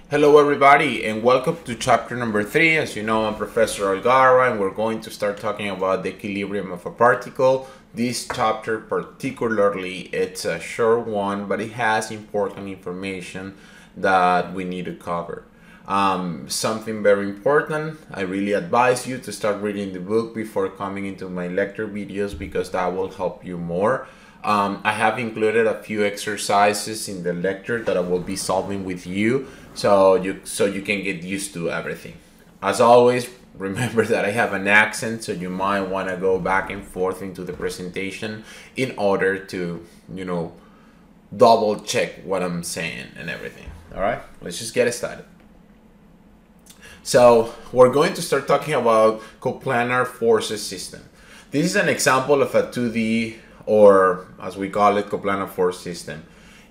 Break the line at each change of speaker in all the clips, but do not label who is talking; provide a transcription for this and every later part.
Hello everybody and welcome to chapter number 3. As you know, I'm Professor Algarra and we're going to start talking about the equilibrium of a particle. This chapter particularly, it's a short one, but it has important information that we need to cover. Something very important, I really advise you to start reading the book before coming into my lecture videos because that will help you more. I have included a few exercises in the lecture that I will be solving with you so you can get used to everything. As always, remember that I have an accent, so you might want to go back and forth into the presentation in order to, double check what I'm saying and everything. All right, let's just get started. So we're going to start talking about coplanar forces system. This is an example of a 2D, or as we call it, coplanar force system.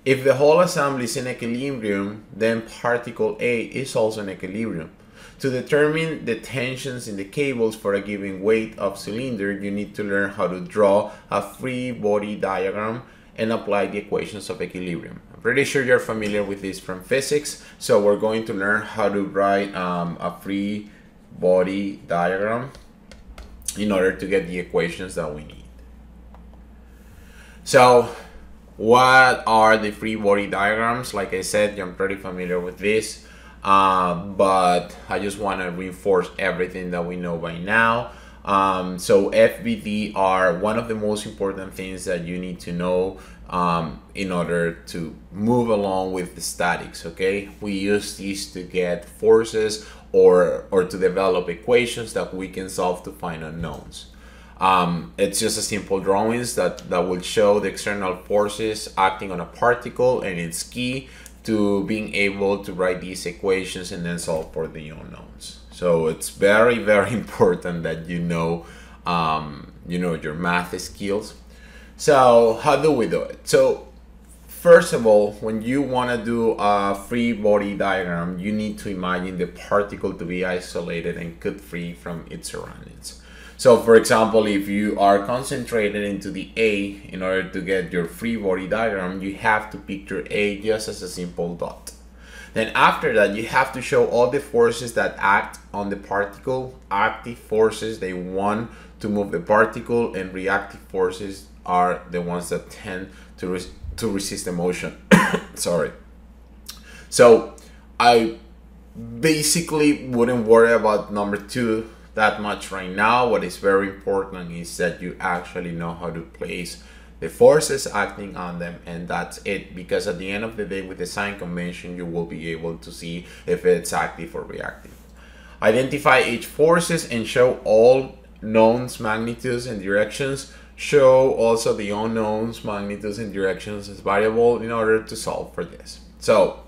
If the whole assembly is in equilibrium, then particle A is also in equilibrium. To determine the tensions in the cables for a given weight of cylinder, you need to learn how to draw a free body diagram and apply the equations of equilibrium. I'm pretty sure you're familiar with this from physics, so we're going to learn how to write a free body diagram in order to get the equations that we need. So what are the free body diagrams? Like I said, I'm pretty familiar with this, but I just want to reinforce everything that we know by now. So FBD are one of the most important things that you need to know in order to move along with the statics. Okay, we use these to get forces or to develop equations that we can solve to find unknowns. It's just a simple drawings that will show the external forces acting on a particle, and it's key to being able to write these equations and then solve for the unknowns. So it's very, very important that you know your math skills. So how do we do it? So first of all, when you want to do a free body diagram, you need to imagine the particle to be isolated and cut free from its surroundings. So for example, if you are concentrated into the A in order to get your free body diagram, you have to picture A just as a simple dot. Then after that, you have to show all the forces that act on the particle. Active forces, they want to move the particle, and reactive forces are the ones that tend to resist the motion. Sorry. So I basically wouldn't worry about number 2 that much right now. What is very important is that you actually know how to place the forces acting on them, and that's it, because at the end of the day, with the sign convention, you will be able to see if it's active or reactive. Identify each forces and show all knowns, magnitudes, and directions. Show also the unknowns, magnitudes, and directions as variable in order to solve for this. So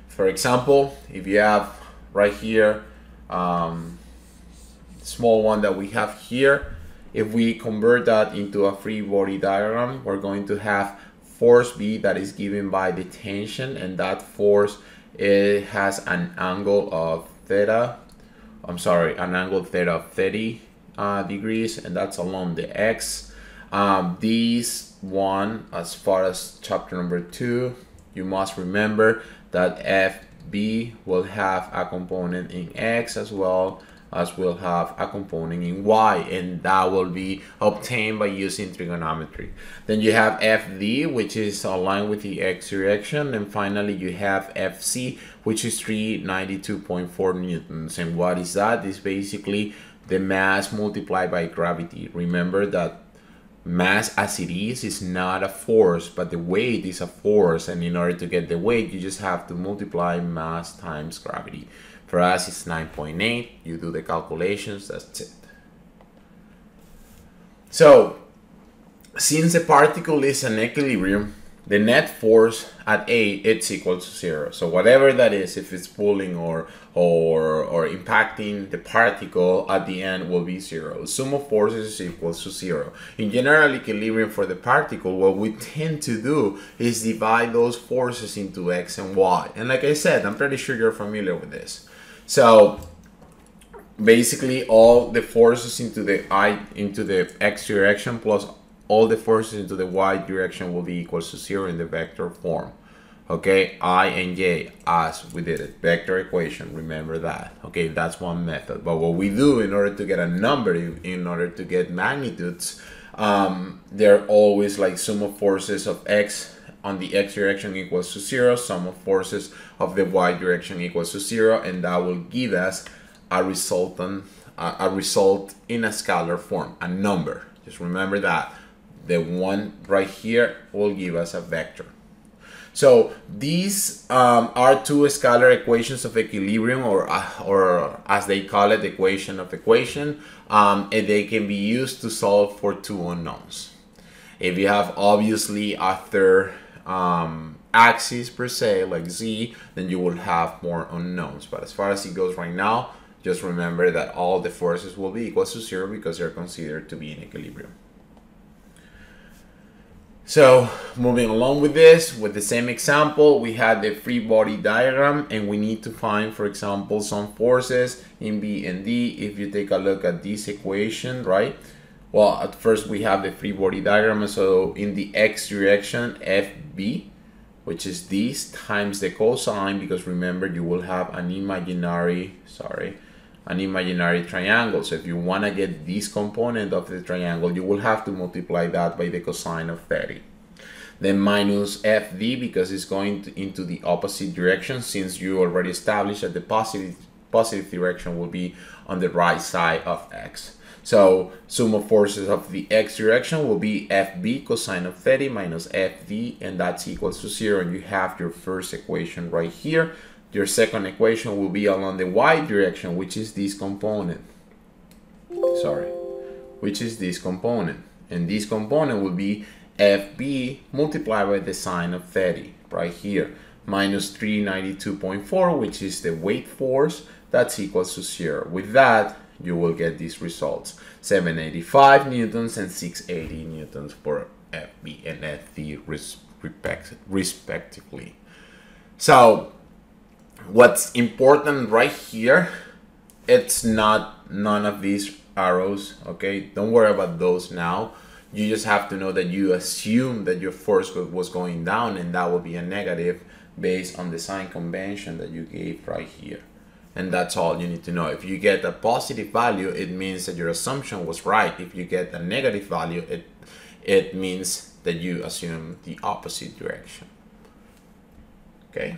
for example, if you have right here small one that we have here, if we convert that into a free body diagram, we're going to have force B that is given by the tension, and that force, it has an angle of theta. An angle theta of 30 degrees, and that's along the X. This one, as far as chapter number 2, you must remember that FB will have a component in X as well as will have a component in Y, and that will be obtained by using trigonometry. Then you have FD, which is aligned with the X direction, and finally you have FC, which is 392.4 newtons. And what is that? It's basically the mass multiplied by gravity. Remember that mass as it is not a force, but the weight is a force, and in order to get the weight, you just have to multiply mass times gravity. For us, it's 9.8. You do the calculations, that's it. So since the particle is in equilibrium, the net force at A, it's equal to 0. So whatever that is, if it's pulling or impacting the particle, at the end will be 0. Sum of forces is equal to 0. In general equilibrium for the particle, what we tend to do is divide those forces into X and Y. And like I said, I'm pretty sure you're familiar with this. So basically all the forces into the X direction plus all the forces into the Y direction will be equal to 0 in the vector form. okay, I and j as we did it, vector equation, remember that. Okay, that's one method. But what we do in order to get a number, in order to get magnitudes, they're always like sum of forces of x on the x direction equals to 0, sum of forces of the y direction equals to 0, and that will give us a result in a scalar form, a number. Just remember that. The one right here will give us a vector. So these are two scalar equations of equilibrium, or as they call it, equation of equation, and they can be used to solve for two unknowns. If you have obviously a third axis per se, like z, then you will have more unknowns. But as far as it goes right now, just remember that all the forces will be equal to 0 because they're considered to be in equilibrium. So moving along with this, with the same example, we had the free body diagram, and we need to find, for example, some forces in B and D. If you take a look at this equation, right? Well, at first we have the free body diagram. So in the x direction, FB, which is this times the cosine, because remember you will have an imaginary triangle. So if you want to get this component of the triangle, you will have to multiply that by the cosine of 30. Then minus FD, because it's going into the opposite direction, since you already established that the positive direction will be on the right side of x. So sum of forces of the x direction will be FB cosine of 30 minus FD, and that's equals to 0. And you have your first equation right here. Your second equation will be along the y direction, which is this component. Which is this component. And this component will be FB multiplied by the sine of 30 right here. Minus 392.4, which is the weight force. That's equals to 0. With that, you will get these results. 785 newtons and 680 newtons for FB and FD respectively. So what's important right here, it's not none of these arrows, okay? Don't worry about those now. You just have to know that you assume that your force was going down, and that will be a negative based on the sign convention that you gave right here. And that's all you need to know. If you get a positive value, it means that your assumption was right. If you get a negative value, it means that you assume the opposite direction. Okay?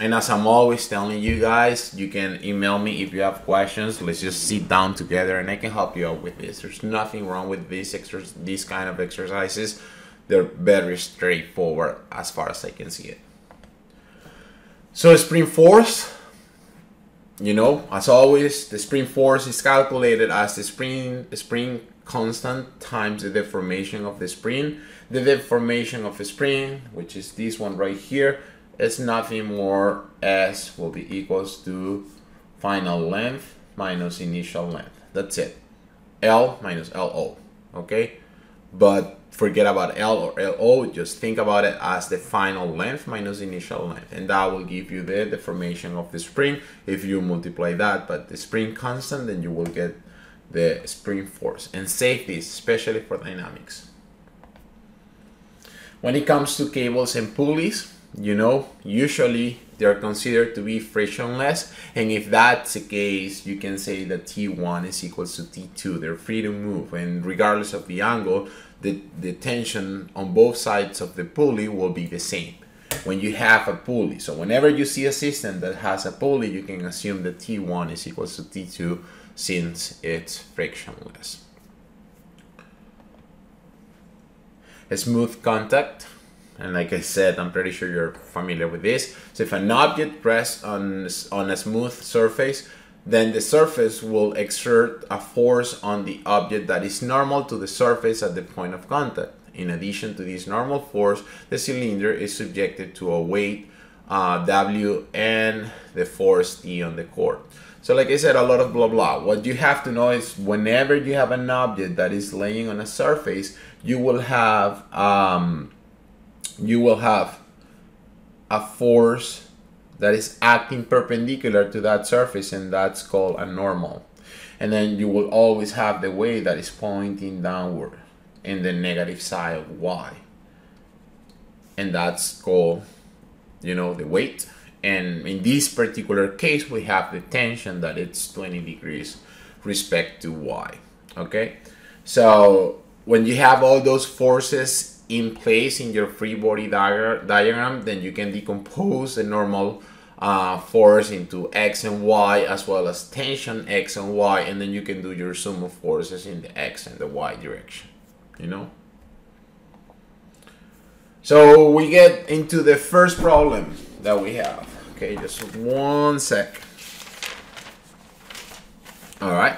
And as I'm always telling you guys, you can email me if you have questions. Let's just sit down together and I can help you out with this. There's nothing wrong with these kind of exercises. They're very straightforward as far as I can see it. So spring force, you know, as always, the spring force is calculated as the spring constant times the deformation of the spring. The deformation of a spring, which is this one right here, is nothing more as will be equals to final length minus initial length. That's it. L minus LO. Okay? But forget about L or LO. Just think about it as the final length minus initial length. And that will give you the deformation of the spring. If you multiply that by the spring constant, then you will get the spring force. And safety, especially for dynamics. When it comes to cables and pulleys, you know, usually they're considered to be frictionless, and if that's the case, you can say that T1 is equals to T2. They're free to move, and regardless of the angle, the tension on both sides of the pulley will be the same when you have a pulley. So whenever you see a system that has a pulley, you can assume that T1 is equals to T2 since it's frictionless. A smooth contact. And like I said, I'm pretty sure you're familiar with this. So if an object rests on a smooth surface, then the surface will exert a force on the object that is normal to the surface at the point of contact. In addition to this normal force, the cylinder is subjected to a weight W and the force T on the core. So like I said, a lot of blah blah. What you have to know is whenever you have an object that is laying on a surface, you will have a force that is acting perpendicular to that surface, and that's called a normal. And then you will always have the weight that is pointing downward in the negative side of y, and that's called you know, the weight. And in this particular case, we have the tension that it's 20 degrees respect to y. Okay, so when you have all those forces in place in your free body diagram, then you can decompose the normal force into x and y, as well as tension x and y, and then you can do your sum of forces in the x and the y direction, you know. So we get into the first problem that we have. Okay, just one sec. All right,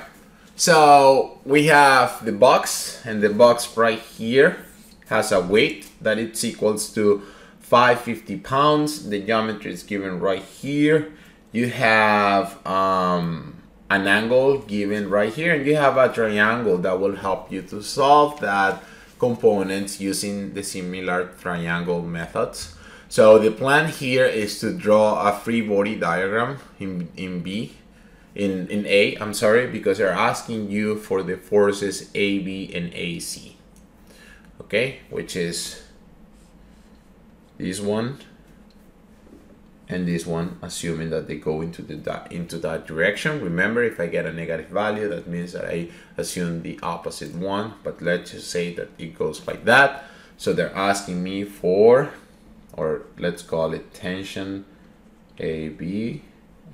so we have the box, and the box right here has a weight that it's equals to 550 pounds. The geometry is given right here. You have an angle given right here, and you have a triangle that will help you to solve that components using the similar triangle methods. So the plan here is to draw a free body diagram in A, I'm sorry, because they're asking you for the forces AB and AC. Okay, which is this one and this one, assuming that they go into that direction. Remember, if I get a negative value, that means that I assume the opposite one, but let's just say that it goes like that. So they're asking me for, or let's call it tension AB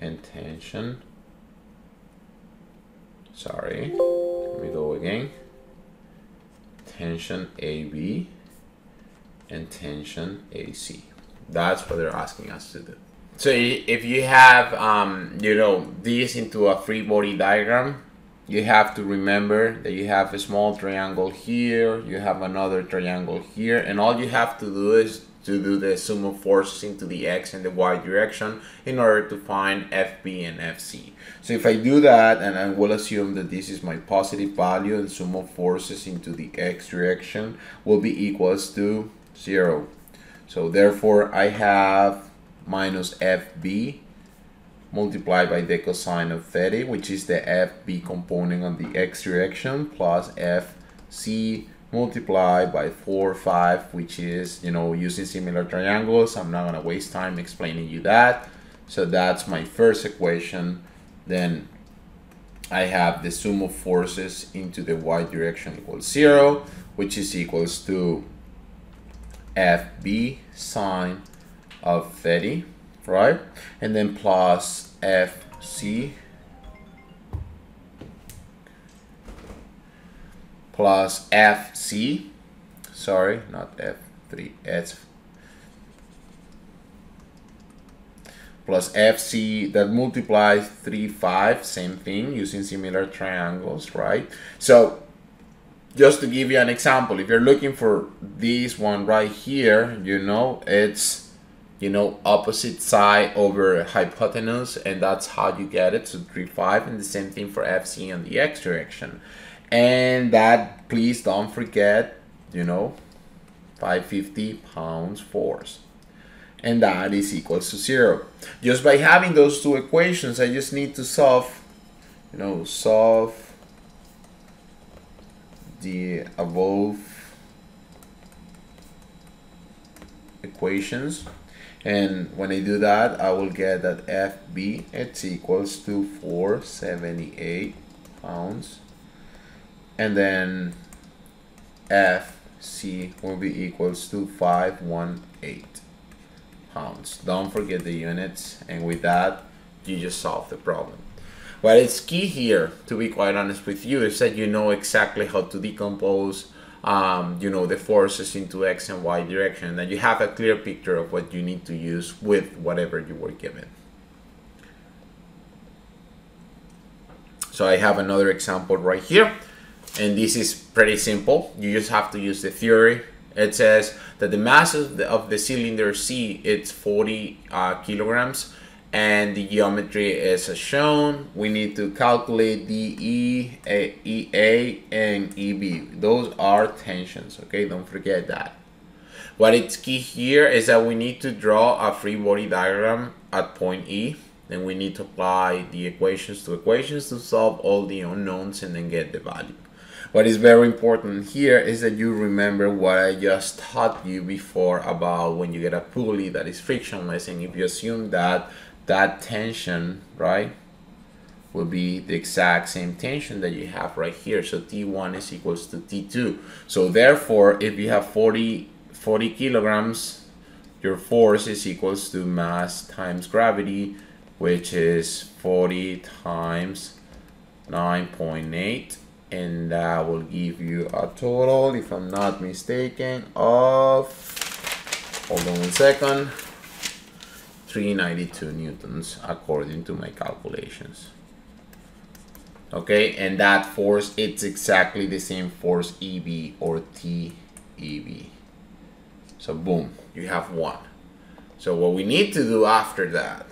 and tension, sorry, let me go again, tension AB and tension AC. That's what they're asking us to do. So if you have, you know, this into a free body diagram, you have to remember that you have a small triangle here, you have another triangle here, and all you have to do is to do the sum of forces into the x and the y direction in order to find FB and FC. So if I do that, and I will assume that this is my positive value, and sum of forces into the x direction will be equals to 0. So therefore I have minus FB multiplied by the cosine of 30, which is the FB component on the x direction, plus FC multiplied by 4, 5, which is, you know, using similar triangles. I'm not gonna waste time explaining you that. So that's my first equation. Then I have the sum of forces into the y direction equals 0, which is equals to FB sine of 30, right? And then plus FC plus FC, sorry, not F3, S plus FC that multiplies 3, 5, same thing, using similar triangles, right? So just to give you an example, if you're looking for this one right here, you know, it's, you know, opposite side over hypotenuse, and that's how you get it. So 3, 5, and the same thing for FC on the x direction. And that, please don't forget, you know, 550 pounds force. And that is equals to 0. Just by having those two equations, I just need to solve, you know, solve the above equations. And when I do that, I will get that FB, it's equals to 478 pounds. And then FC will be equals to 518 pounds. Don't forget the units, and with that, you just solve the problem. What is key here, to be quite honest with you, is that you know exactly how to decompose you know, the forces into x and y direction, and that you have a clear picture of what you need to use with whatever you were given. So I have another example right here, and this is pretty simple. You just have to use the theory. It says that the mass of the cylinder C, it's 40 kilograms, and the geometry is as shown. We need to calculate DE, EA, and EB. Those are tensions, okay? Don't forget that. What is key here is that we need to draw a free body diagram at point E. Then we need to apply the equations to solve all the unknowns and then get the value. What is very important here is that you remember what I just taught you before about when you get a pulley that is frictionless, and if you assume that that tension, right, will be the exact same tension that you have right here. So T1 is equals to T2. So therefore, if you have 40 kilograms, your force is equals to mass times gravity, which is 40 times 9.8. And that will give you a total, if I'm not mistaken, of, hold on 1 second, 392 newtons according to my calculations. Okay, and that force, it's exactly the same force EB or TEB. So boom, you have one. So what we need to do after that,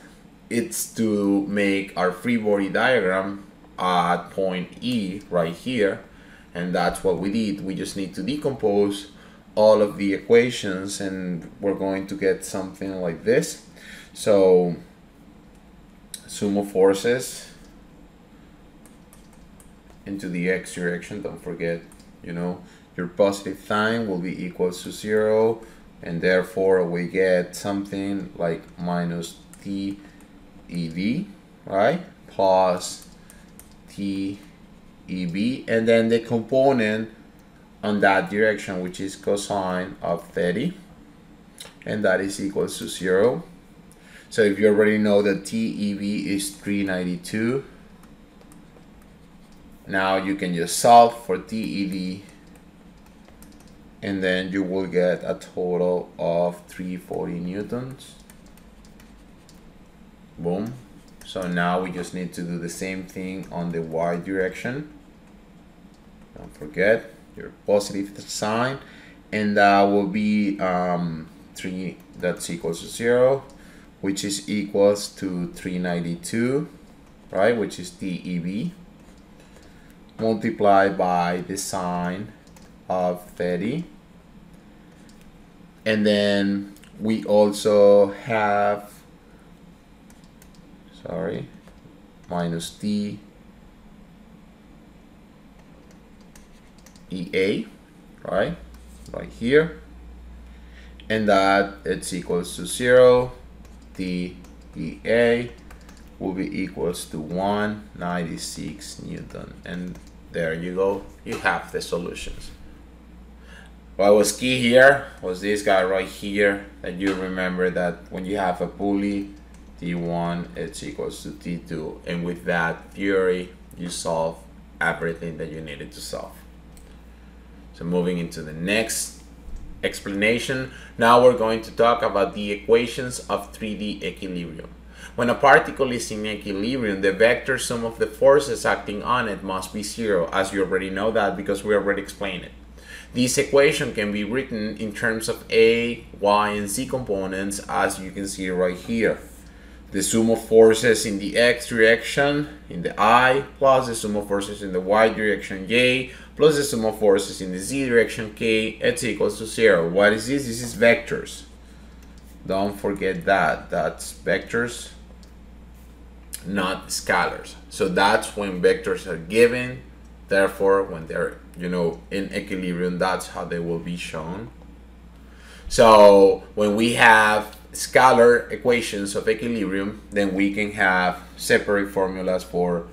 it's to make our free body diagram at point E right here, and that's what we did. We just need to decompose all of the equations, and we're going to get something like this. So sum of forces into the x direction, don't forget, you know, your positive sign will be equals to 0, and therefore we get something like minus TEV, right, plus TEB, and then the component on that direction, which is cosine of 30, and that is equals to 0. So if you already know that TEB is 392, now you can just solve for TED, and then you will get a total of 340 newtons. Boom. So now we just need to do the same thing on the y direction. Don't forget your positive sign, and that will be 3, that's equals to 0, which is equals to 392, right, which is TEB, multiplied by the sine of 30. And then we also have, sorry, minus T EA, right here, and that it's equals to 0. T EA will be equals to 196 Newton, and there you go, you have the solutions. What was key here was this guy right here, that you remember that when you have a pulley, T1 it's equals to T2, and with that theory you solve everything that you needed to solve. So moving into the next explanation, now we're going to talk about the equations of 3D equilibrium. When a particle is in equilibrium, the vector sum of the forces acting on it must be 0, as you already know that because we already explained it. This equation can be written in terms of A, Y, and Z components, as you can see right here. The sum of forces in the X direction, in the I, plus the sum of forces in the Y direction, J, plus the sum of forces in the Z direction, K, it's equals to 0. What is this? This is vectors. Don't forget that. That's vectors, not scalars. So that's when vectors are given. Therefore, when they're, you know, in equilibrium, that's how they will be shown. So when we have scalar equations of equilibrium, then we can have separate formulas for,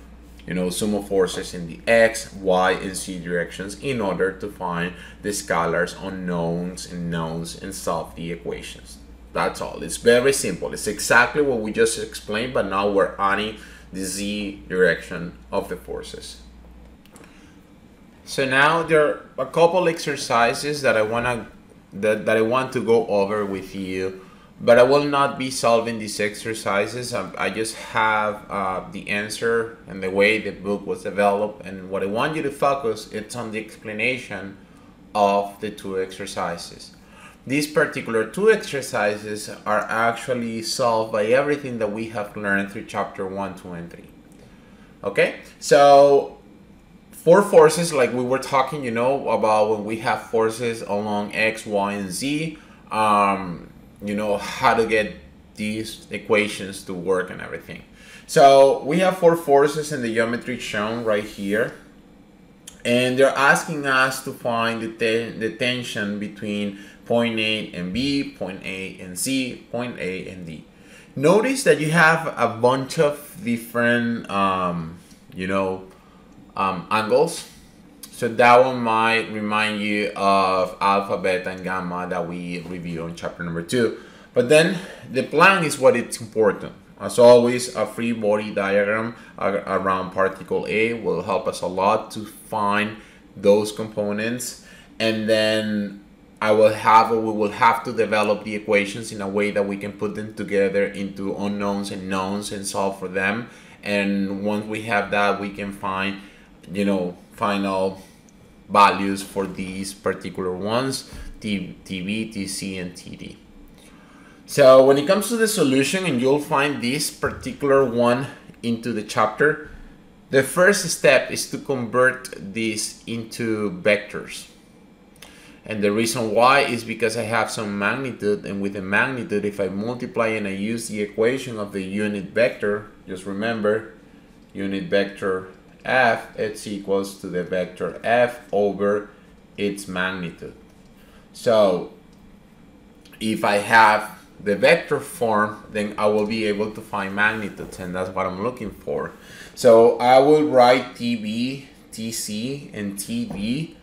you know, sum of forces in the X, Y, and Z directions in order to find the scalars, unknowns, and knowns, and solve the equations. That's all. It's very simple. It's exactly what we just explained, but now we're adding the Z direction of the forces. So now there are a couple exercises that I want to go over with you, but I will not be solving these exercises. I just have the answer and the way the book was developed, and what I want you to focus it's on the explanation of the two exercises. These particular two exercises are actually solved by everything that we have learned through chapter 1, 2, and 3. Okay, so for forces, like we were talking, you know, about when we have forces along X, Y, and Z, you know, how to get these equations to work and everything. So we have 4 forces in the geometry shown right here. And they're asking us to find the tension between point A and B, point A and C, point A and D. Notice that you have a bunch of different, angles. So that one might remind you of alpha, beta, and gamma that we reviewed on chapter number 2. But then the plan is what it's important. As always, a free body diagram around particle A will help us a lot to find those components. And then we will have to develop the equations in a way that we can put them together into unknowns and knowns and solve for them. And once we have that, we can find, final values for these particular ones, TB, TC, and TD. So when it comes to the solution, and you'll find this particular one into the chapter, the first step is to convert this into vectors. And the reason why is because I have some magnitude, and with the magnitude, if I multiply and I use the equation of the unit vector, just remember, unit vector f, it's equals to the vector f over its magnitude. So if I have the vector form, then I will be able to find magnitudes, and that's what I'm looking for. So I will write TB, TC, and TD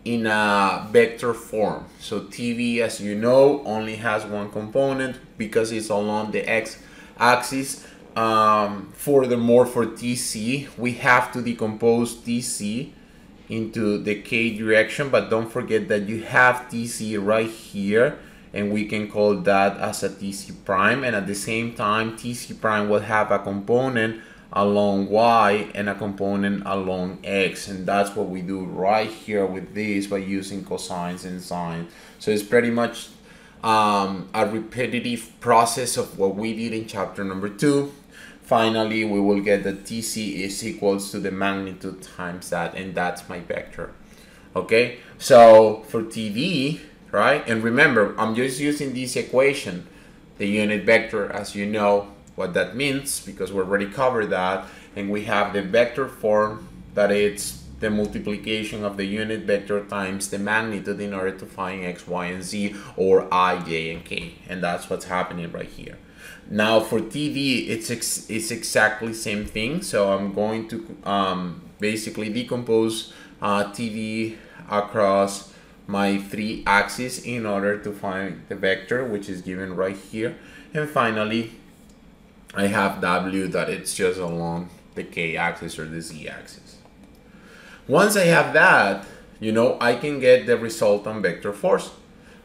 in a vector form. So TB, as you know, only has one component because it's along the x-axis. Furthermore, for TC, we have to decompose TC into the k direction, but don't forget that you have TC right here, and we can call that as a TC prime, and at the same time TC prime will have a component along y and a component along x, and that's what we do right here with this by using cosines and sines. So it's pretty much a repetitive process of what we did in chapter number 2. Finally, we will get that TC is equals to the magnitude times that, and that's my vector. Okay, so for TD, right, and remember, I'm just using this equation, the unit vector, as you know what that means because we already covered that, and we have the vector form that it's the multiplication of the unit vector times the magnitude in order to find x, y, and z, or I, j, and k, and that's what's happening right here. Now for TD, it's exactly same thing. So I'm going to basically decompose TD across my 3 axes in order to find the vector, which is given right here. And finally, I have W that it's just along the k axis or the z axis. Once I have that, I can get the resultant vector force,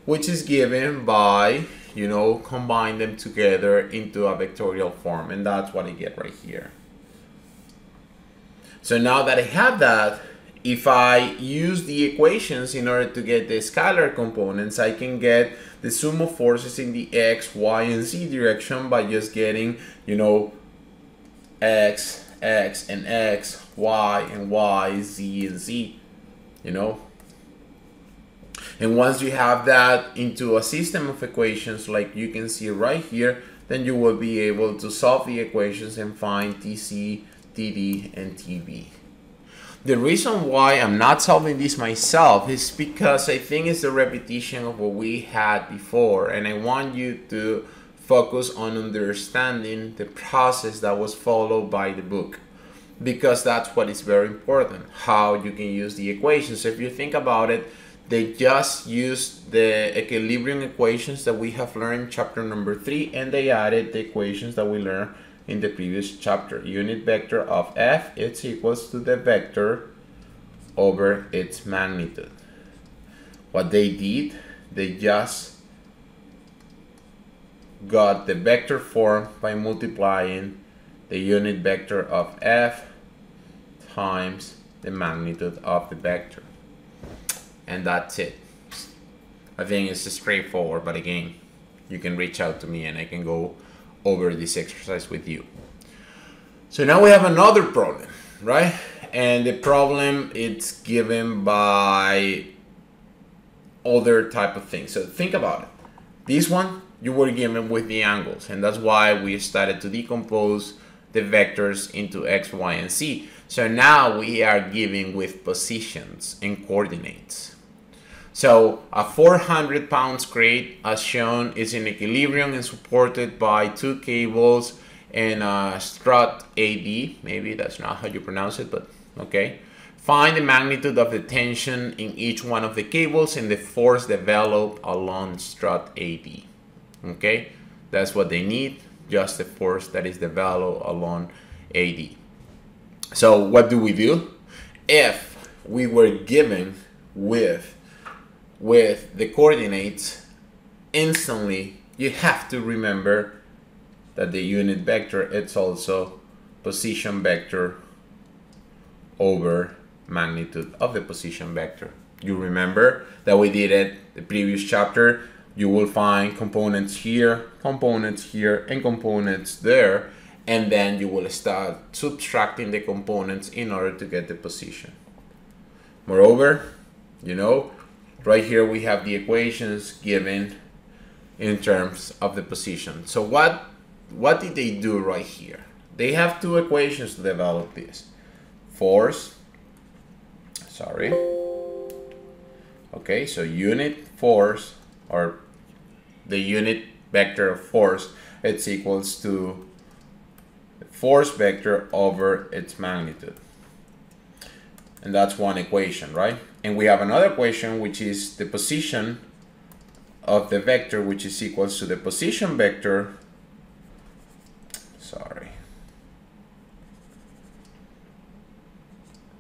which is given by combine them together into a vectorial form, and that's what I get right here. So now that I have that, if I use the equations in order to get the scalar components, I can get the sum of forces in the x, y, and z direction by just getting, x, x, and x, y, and y, z, and z, And once you have that into a system of equations like you can see right here, then you will be able to solve the equations and find TC, TD, and TB. The reason why I'm not solving this myself is because I think it's a repetition of what we had before, and I want you to focus on understanding the process that was followed by the book, because that's what is very important, how you can use the equations. So if you think about it, they just used the equilibrium equations that we have learned in chapter number 3, and they added the equations that we learned in the previous chapter. Unit vector of f, it's equals to the vector over its magnitude. What they did, they just got the vector form by multiplying the unit vector of f times the magnitude of the vector. And that's it. I think it's straightforward, but again, you can reach out to me and I can go over this exercise with you. So now we have another problem, right? And the problem it's given by other type of things. So think about it. This one, you were given with the angles, and that's why we started to decompose the vectors into X, Y, and Z. So now we are giving with positions and coordinates. So a 400 pounds crate, as shown, is in equilibrium and supported by 2 cables and a strut AD. Maybe that's not how you pronounce it, but okay. Find the magnitude of the tension in each one of the cables and the force developed along strut AD. Okay, that's what they need, just the force that is developed along AD. So what do? If we were given with the coordinates, instantly you have to remember that the unit vector, it's also position vector over magnitude of the position vector. You remember that we did it the previous chapter. You will find components here, and components there, and then you will start subtracting the components in order to get the position. Moreover, you know, right here we have the equations given in terms of the position. So what did they do right here? They have two equations to develop this. Okay, so unit force, or the unit vector of force, it's equals to the force vector over its magnitude. And that's one equation, right? And we have another equation, which is the position of the vector, which is equals to the position vector,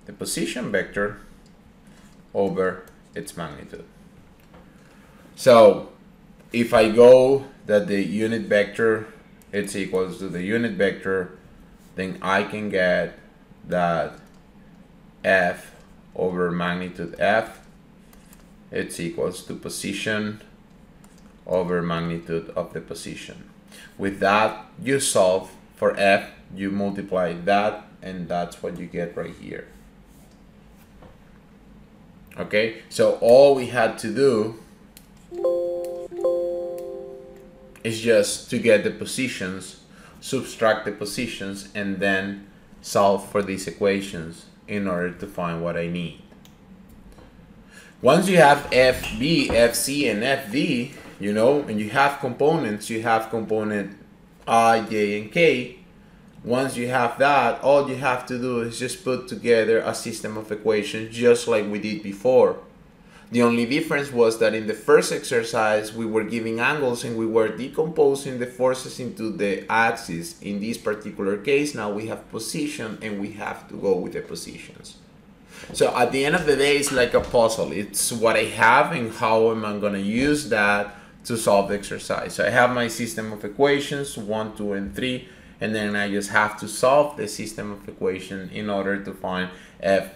the position vector over its magnitude. So if I go that the unit vector, it's equals to the unit vector, then I can get that F over magnitude F, it's equals to position over magnitude of the position. With that, you solve for F, you multiply that, and that's what you get right here. Okay, so all we had to do is just to get the positions, subtract the positions, and then solve for these equations in order to find what I need. Once you have FB, FC, and FD, you know, and you have components, you have component I, J, and K. Once you have that, all you have to do is just put together a system of equations just like we did before. The only difference was that in the first exercise, we were giving angles and we were decomposing the forces into the axes. In this particular case, now we have position and we have to go with the positions. So at the end of the day, it's like a puzzle. It's what I have and how am I going to use that to solve the exercise. So I have my system of equations, 1, 2, and 3. And then I just have to solve the system of equation in order to find F,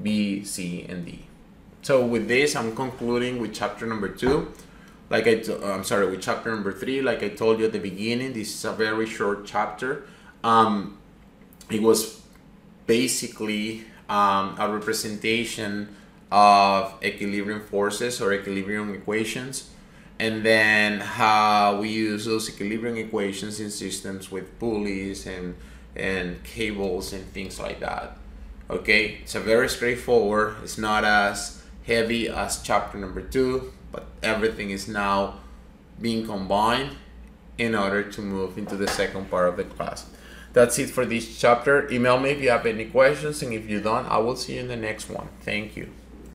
B, C, and D. So with this, I'm concluding with chapter number 2. With chapter number 3. Like I told you at the beginning, this is a very short chapter. It was basically a representation of equilibrium forces or equilibrium equations, and then how we use those equilibrium equations in systems with pulleys and cables and things like that. Okay, it's a very straightforward. It's not as heavy as chapter number 2, but everything is now being combined in order to move into the second part of the class. That's it for this chapter. Email me if you have any questions, and if you don't, I will see you in the next one. Thank you.